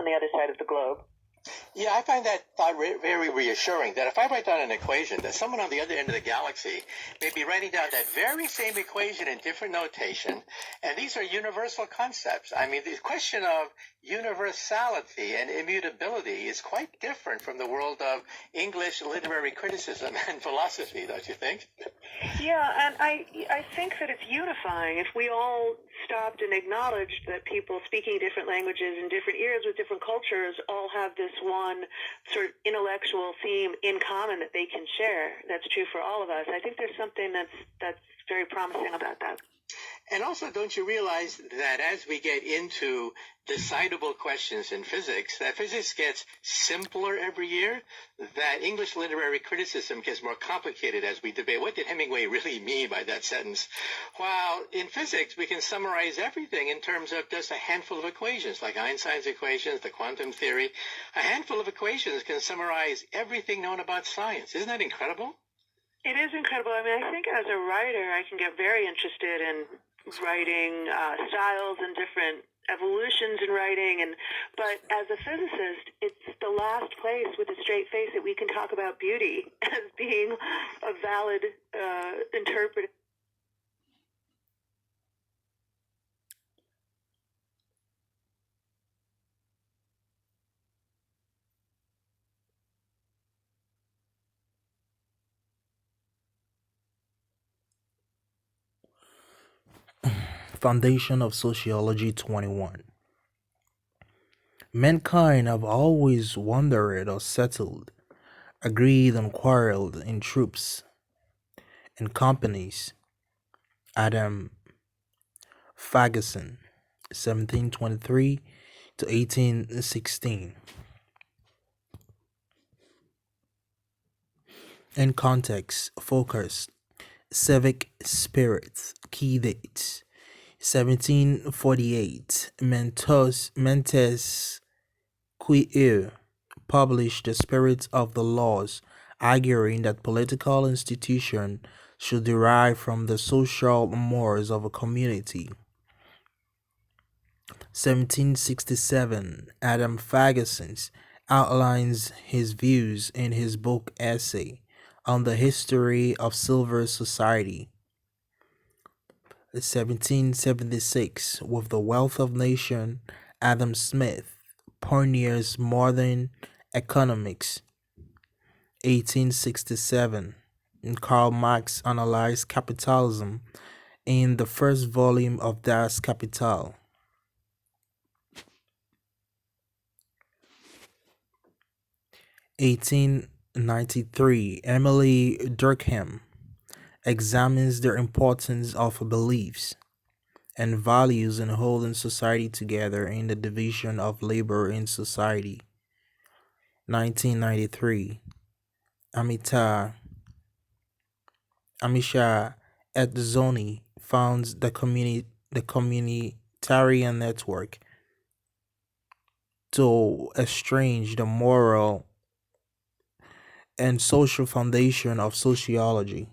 on the other side of the globe. Yeah, I find that thought very reassuring, that if I write down an equation, that someone on the other end of the galaxy may be writing down that very same equation in different notation, and these are universal concepts. I mean, the question of universality and immutability is quite different from the world of English literary criticism and philosophy, don't you think? Yeah, and I think that it's unifying. If we all stopped and acknowledged that people speaking different languages in different eras with different cultures all have this one sort of intellectual theme in common that they can share, that's true for all of us. I think there's something that's very promising about that. And also, don't you realize that as we get into decidable questions in physics, that physics gets simpler every year, that English literary criticism gets more complicated as we debate what did Hemingway really mean by that sentence. While in physics, we can summarize everything in terms of just a handful of equations, like Einstein's equations, the quantum theory. A handful of equations can summarize everything known about science. Isn't that incredible? It is incredible. I mean, I think as a writer, I can get very interested in writing styles and different evolutions in writing, but as a physicist, it's the last place with a straight face that we can talk about beauty as being a valid interpretation. Foundation of Sociology 21. Mankind have always wandered or settled, agreed and quarreled in troops and companies. Adam Ferguson, 1723 to 1816. In context, focus, civic spirits, key dates. 1748, Mentes Quieu published The Spirit of the Laws, arguing that political institutions should derive from the social mores of a community. 1767, Adam Ferguson outlines his views in his book Essay on the History of Civil Society. 1776, with The Wealth of Nations, Adam Smith pioneers modern economics. 1867, Karl Marx analyzed capitalism in the first volume of Das Kapital. 1893, Emily Durkheim examines the importance of beliefs and values in holding society together in the division of labor in society. 1993, Amisha Edzoni founds the communitarian network to estrange the moral and social foundation of sociology.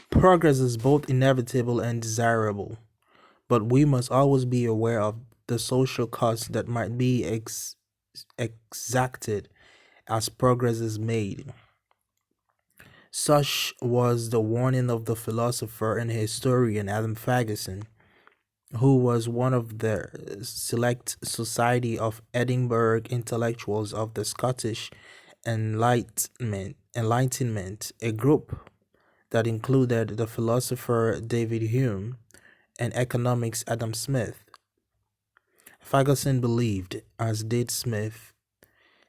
Progress is both inevitable and desirable, but we must always be aware of the social costs that might be exacted as progress is made. Such was the warning of the philosopher and historian Adam Ferguson, who was one of the select Society of Edinburgh intellectuals of the Scottish Enlightenment, a group that included the philosopher David Hume and economics Adam Smith. Ferguson believed, as did Smith,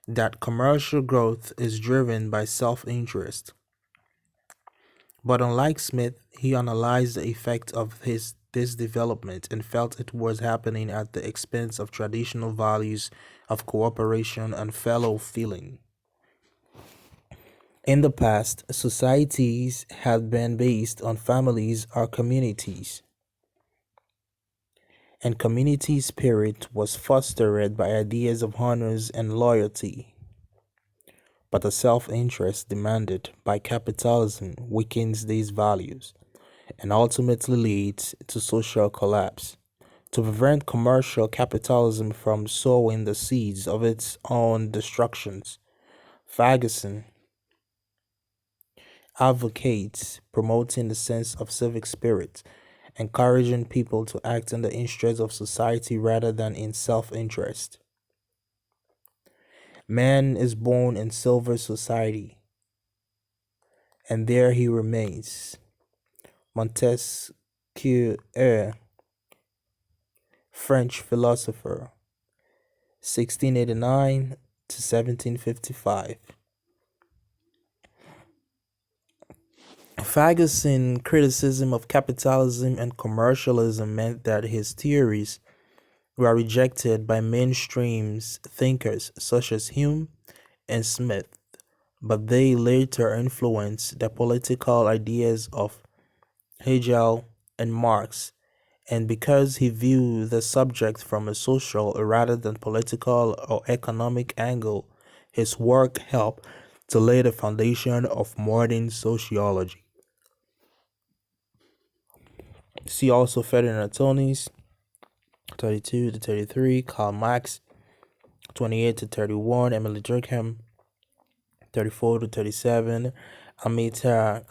that commercial growth is driven by self-interest. But unlike Smith, he analyzed the effect of this development and felt it was happening at the expense of traditional values of cooperation and fellow feeling. In the past, societies had been based on families or communities, and community spirit was fostered by ideas of honors and loyalty. But the self-interest demanded by capitalism weakens these values and ultimately leads to social collapse. To prevent commercial capitalism from sowing the seeds of its own destructions, Ferguson advocates promoting a sense of civic spirit, encouraging people to act in the interests of society rather than in self-interest. Man is born in silver society, and there he remains. Montesquieu, French philosopher, 1689 to 1755. Ferguson's criticism of capitalism and commercialism meant that his theories were rejected by mainstream thinkers such as Hume and Smith, but they later influenced the political ideas of Hegel and Marx, and because he viewed the subject from a social rather than political or economic angle, his work helped to lay the foundation of modern sociology. See also Ferdinand Tönnies, 32 to 33, Karl Marx, 28 to 31, Emily Durkheim, 34 to 37, Amisha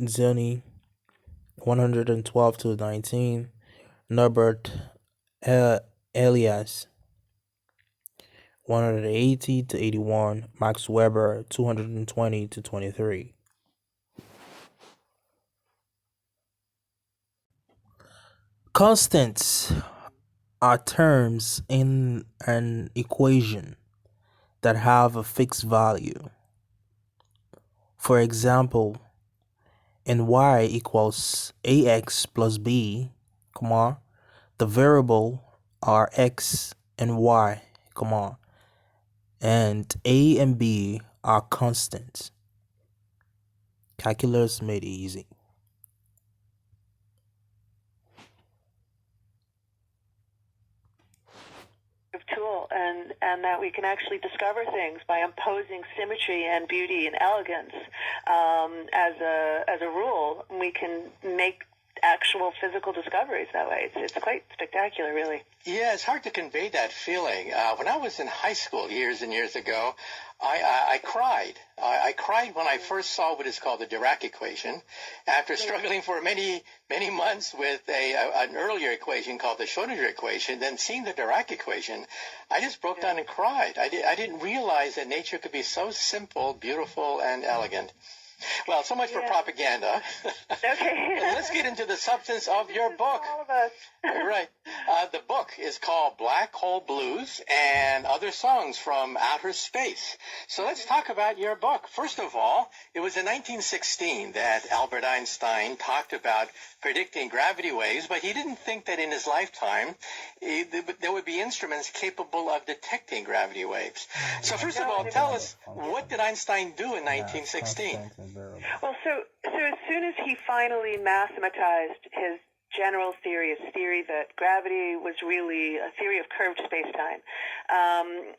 Edzoni, 112 to 19, Norbert Elias, 180 to 81, Max Weber, 220 to 23. Constants are terms in an equation that have a fixed value. For example, in y equals ax plus b, the variable are x and y, and a and b are constants. Calculus made easy. Tool, and that we can actually discover things by imposing symmetry and beauty and elegance as a rule. We can make actual physical discoveries that way. It's quite spectacular, really. Yeah, it's hard to convey that feeling. When I was in high school years and years ago, I cried. I cried when I first saw what is called the Dirac equation. After struggling for many months with an earlier equation called the Schrödinger equation, then seeing the Dirac equation, I just broke down and cried. I didn't realize that nature could be so simple, beautiful, and elegant. Well, so much for propaganda. Okay. Let's get into the substance of your book. All of us. Right. The book is called Black Hole Blues and Other Songs from Outer Space. So let's talk about your book. First of all, it was in 1916 that Albert Einstein talked about predicting gravity waves, but he didn't think that in his lifetime there would be instruments capable of detecting gravity waves. So first of all, tell us, what did Einstein do in 1916? Well, so as soon as he finally mathematized his general theory, his theory that gravity was really a theory of curved space-time,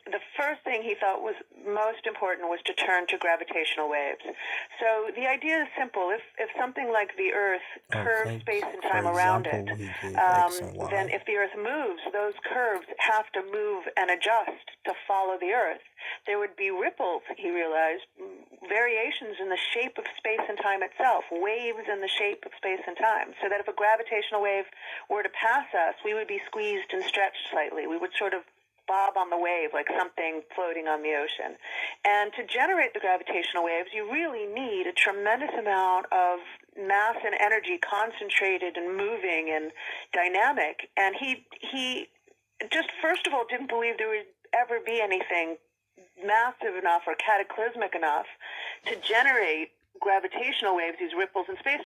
the first thing he thought was most important was to turn to gravitational waves. So the idea is simple. If something like the Earth curves space and time around it, then if the Earth moves, those curves have to move and adjust to follow the Earth. There would be ripples, he realized, variations in the shape of space and time itself, waves in the shape of space and time, so that if a gravitational wave were to pass us, we would be squeezed and stretched slightly. We would sort of bob on the wave like something floating on the ocean. And to generate the gravitational waves, you really need a tremendous amount of mass and energy concentrated and moving and dynamic. And he just, first of all, didn't believe there would ever be anything massive enough or cataclysmic enough to generate gravitational waves, these ripples in space.